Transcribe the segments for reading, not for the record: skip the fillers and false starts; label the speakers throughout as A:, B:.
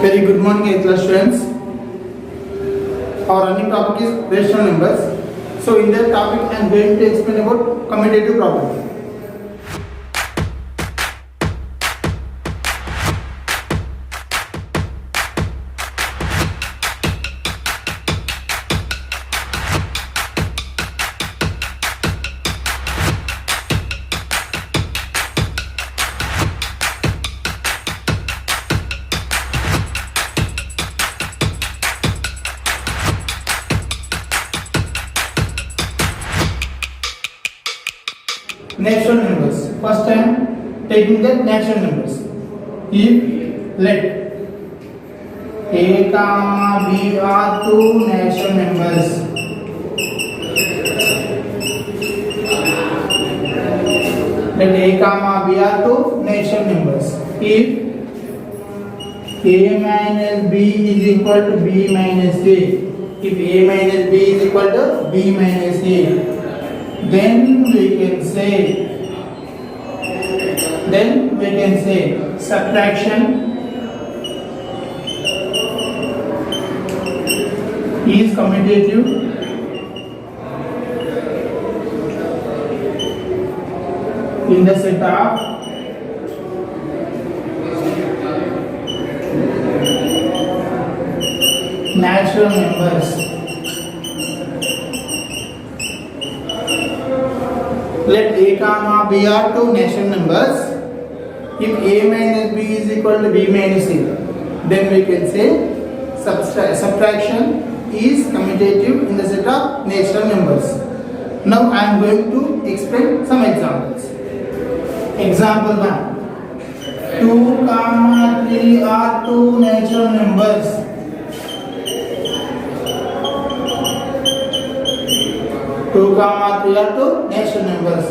A: Very good morning, 8th class students. Our running topic is rational numbers. So, in that topic, I am going to explain about commutative property. Natural numbers. First I am taking the natural numbers. If let A, B are two natural numbers. Let A, B are two natural numbers. If A minus B is equal to B minus A. If A minus B is equal to B minus A. Then we can say subtraction is commutative in the set of natural numbers. Let A, B are two natural numbers. If A minus B is equal to B minus A, then we can say subtraction is commutative in the set of natural numbers. Now I am going to explain some examples. Example 1. 2, 3 are two natural numbers. 2, 3 are two natural numbers.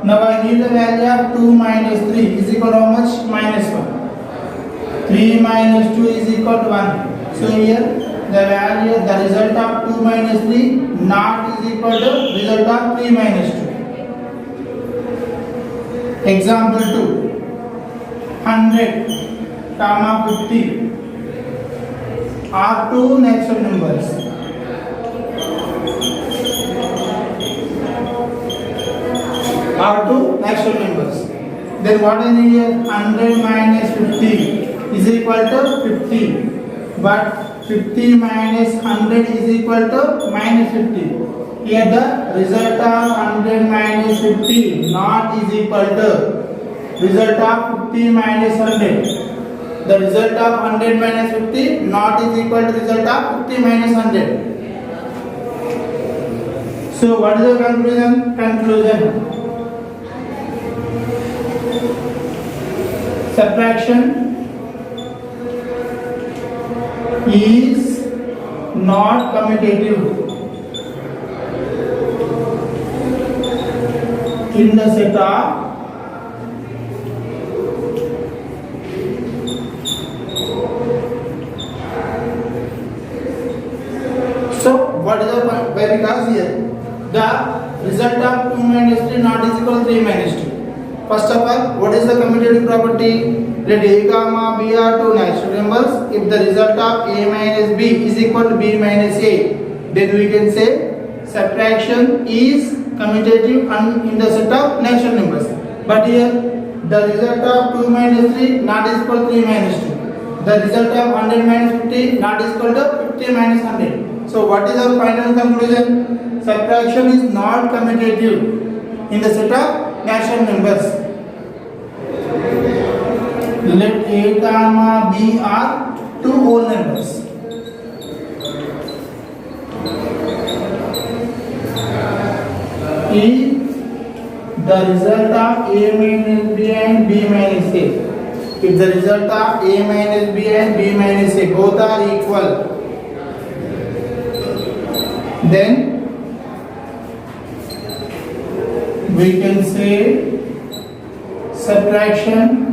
A: Now I need the value of 2 minus 3 is equal to how much? Minus 1. 3 minus 2 is equal to 1. So here the result of 2 minus 3 not is equal to result of 3 minus 2. Example 2. 100, 50 are two natural numbers. Are two natural numbers. Then what I need here? 100 minus 50 is equal to 50. But 50 minus 100 is equal to minus 50. Here the result of 100 minus 50 not is equal to result of 50 minus 100. The result of 100 minus 50 not is equal to result of 50 minus 100. So what is the conclusion? Conclusion. Subtraction is not commutative in the set of what is the point? Why? Because here the result of 2 minus 3 not is equal to 3 minus 2. First of all, what is the commutative property? Let A, B are two natural numbers. If the result of A minus B is equal to B minus A, then we can say subtraction is commutative in the set of natural numbers. But here the result of 2 minus 3 not is equal to 3 minus 2. The result of 100 minus 50 not is equal to 50 minus 100. So what is our final conclusion? Subtraction is not commutative in the set of natural numbers. Let A, B are two whole numbers. If the result of A minus B and B minus A, if the result of A minus B and B minus A both are equal, then we can say subtraction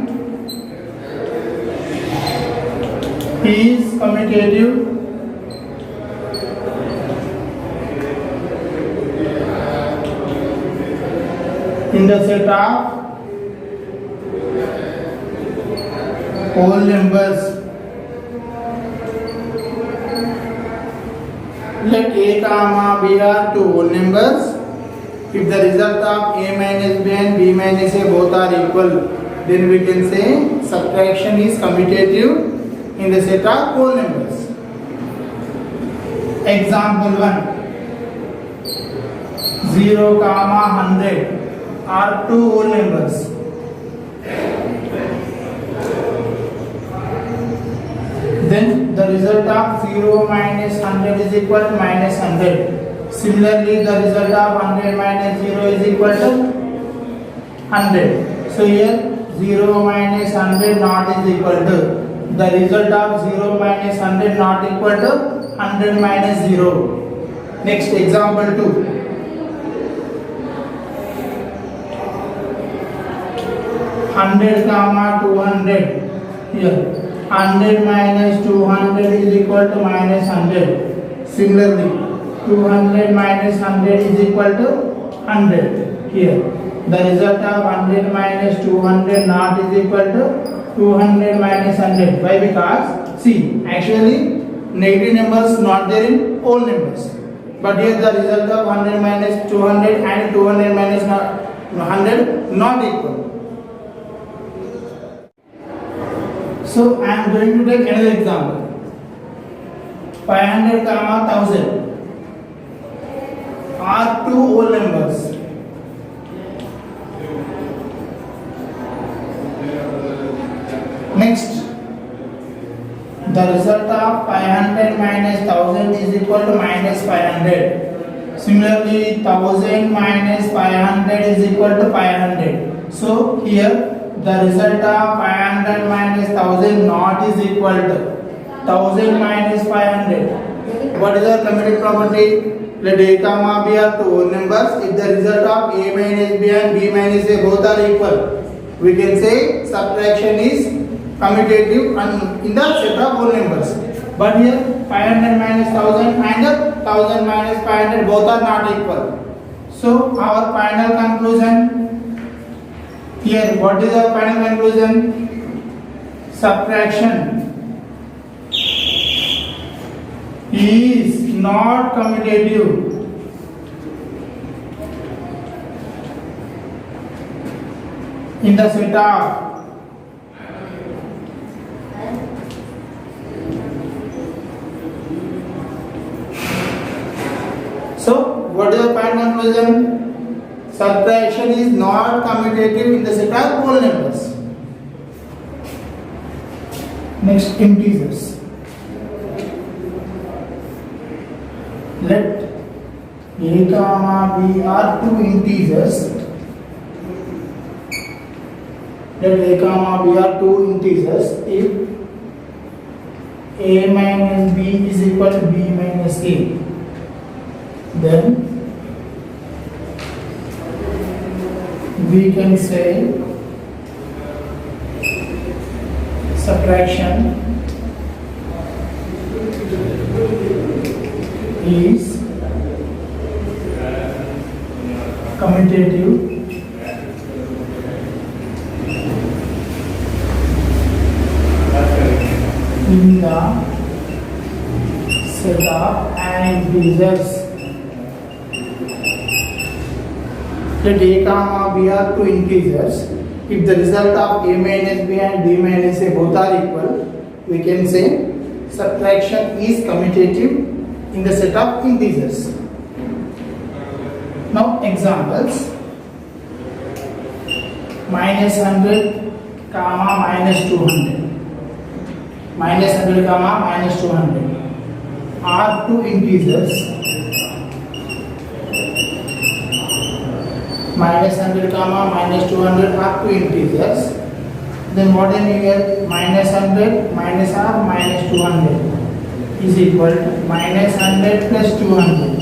A: is commutative in the set of whole numbers. let a comma b are two whole numbers. If the result of a minus b and b minus a both are equal, then we can say subtraction is commutative in the set of whole numbers. Example 1. 0, 100 are two whole numbers. Then the result of 0 minus 100 is equal to minus 100. Similarly, the result of 100 minus 0 is equal to 100. So here 0 minus 100 not is equal to, the result of 0 minus 100 not equal to 100 minus 0. Next, example 2. 100, 200. Here 100 minus 200 is equal to minus 100. Similarly, 200 minus 100 is equal to 100. Here, the result of 100 minus 200 not is equal to 200 minus 100. Why? Because, see, actually, negative numbers not there in whole numbers. But here the result of 100 minus 200 and 200 minus 100 not equal. So I am going to take another example. 500, 1000 are two whole numbers. Next, the result of 500 minus 1000 is equal to minus 500. Similarly, 1000 minus 500 is equal to 500. So here the result of 500 minus 1000 not is equal to 1000 minus 500. What is our commutative property? Let a comma b are two whole numbers. If the result of a minus b and b minus a both are equal, we can say subtraction is commutative and in the set of whole numbers. But here 500 minus 1000 and 1000 minus 500 both are not equal. So our final conclusion. Here, what is our final conclusion? Subtraction is not commutative in the set of So, what is the final conclusion? Subtraction is not commutative in the set of whole numbers. Next, integers. Let a comma b are two integers. Let a comma b are two integers if a minus b is equal to b minus a. Then we can say subtraction is commutative in the set of integers. Let a comma b are two integers. If the result of a minus b and b minus a both are equal, we can say subtraction is commutative in the set of integers. Now examples. Minus 100 comma minus 200. Minus 100 comma minus 200 are two integers. Minus 100 comma minus 200 are two integers. Then what is here? Minus 100 minus half minus 200 is equal to minus 100 plus 200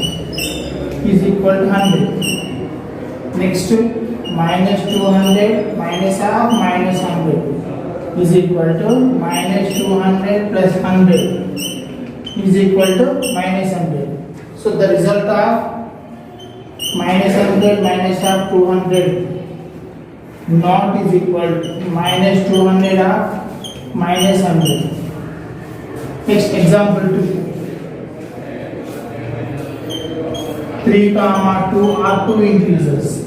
A: is equal to 100. Next, minus 200 minus half minus 100 is equal to minus 200 plus 100 is equal to minus 100. So the result of minus 100 minus half 200 not is equal to minus 200 half minus 100. Next, example 2. 3 comma 2 are two integers.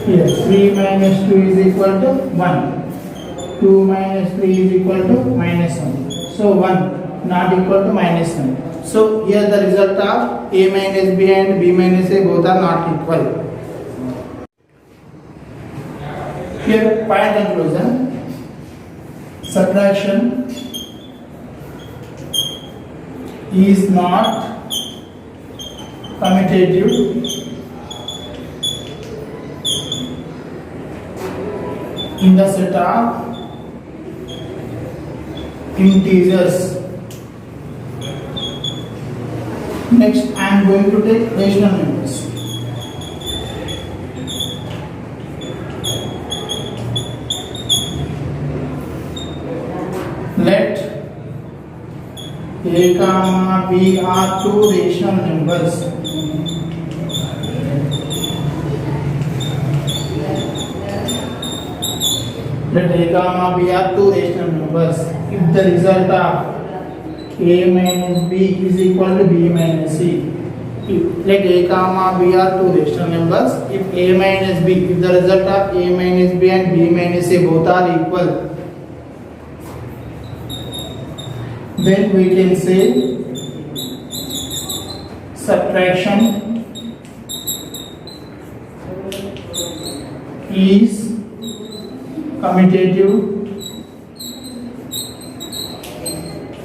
A: Here 3 minus 2 is equal to 1. 2 minus 3 is equal to minus 1. So 1 not equal to minus 1. So here the result of a minus b and b minus a both are not equal. Here final conclusion. Subtraction is not commutative in the set of integers. Next, I am going to take rational numbers. Let a comma b are two rational numbers. Let a comma b are two rational numbers. If the result of a minus b is equal to b minus c. Let a comma b are two rational numbers. If a minus b, if the result of a minus b and b minus a both are equal, then we can say subtraction is commutative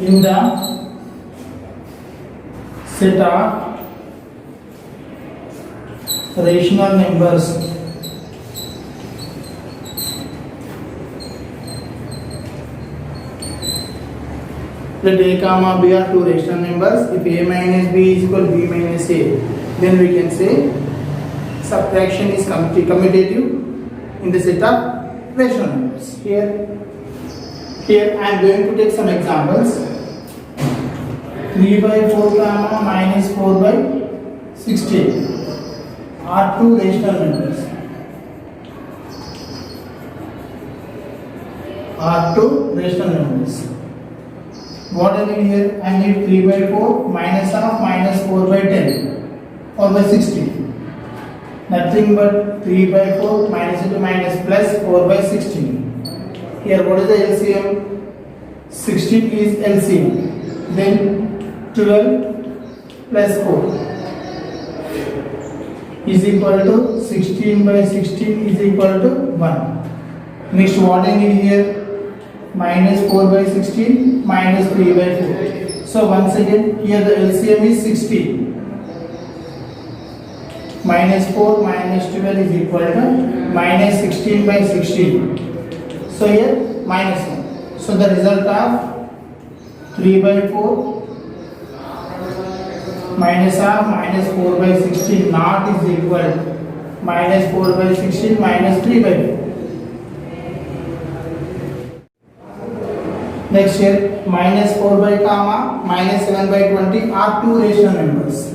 A: in the set of rational numbers. Let a comma b are two rational numbers. If a minus b is equal to b minus a, then we can say subtraction is commutative in the set of rational numbers. Here I am going to take some examples. 3 by 4 comma minus 4 by 16 are two rational numbers. What I need here? I need 3 by 4 minus half minus 4 by 10 or by 16. Nothing but 3 by 4 minus into minus plus 4 by 16. Here what is the LCM? 16 is LCM. Then 12 plus 4 is equal to 16 by 16 is equal to 1. Next what I need here? Minus 4 by 16 minus 3 by 4. So once again here the LCM is 16. Minus 4 minus 12 is equal to minus 16 by 16. So here minus 1. So the result of 3 by 4 minus half minus 4 by 16 not is equal to minus 4 by 16 minus 3 by 4. Next here minus 4 by comma minus 7 by 20 are two rational numbers.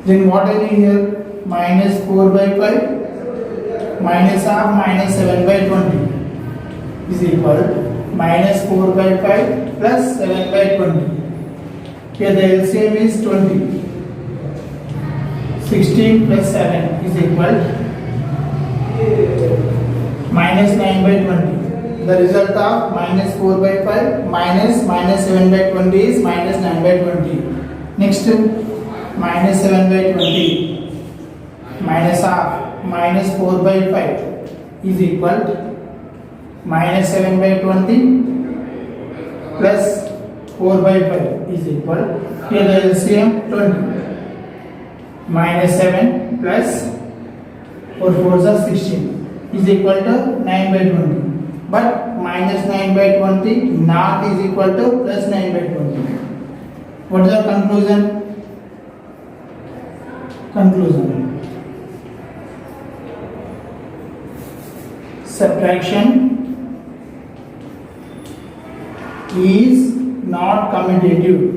A: Then what I need here? Minus 4 by 5 minus half minus 7 by 20 is equal to minus 4 by 5 plus 7 by 20. Here the LCM is 20. 16 plus 7 is equal to minus 9 by 20. The result of minus 4 by 5 minus 7 by 20 is minus 9 by 20. Next minus 7 by 20 minus half minus 4 by 5 is equal to minus 7 by 20 plus 4 by 5 is equal to, here the LCM 20. Minus 7 plus 4 4s are 16 is equal to 9 by 20. But minus 9 by 20 not is equal to plus 9 by 20. What is the conclusion? Subtraction is not commutative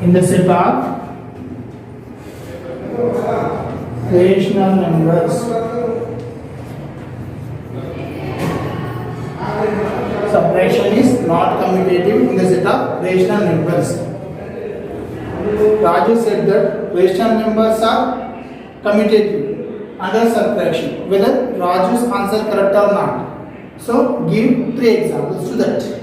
A: in the set of rational numbers. Subtraction is not commutative in the set of rational numbers. Raju said that rational numbers are commutative under subtraction. Whether Raju's answer correct or not. So give 3 examples to that.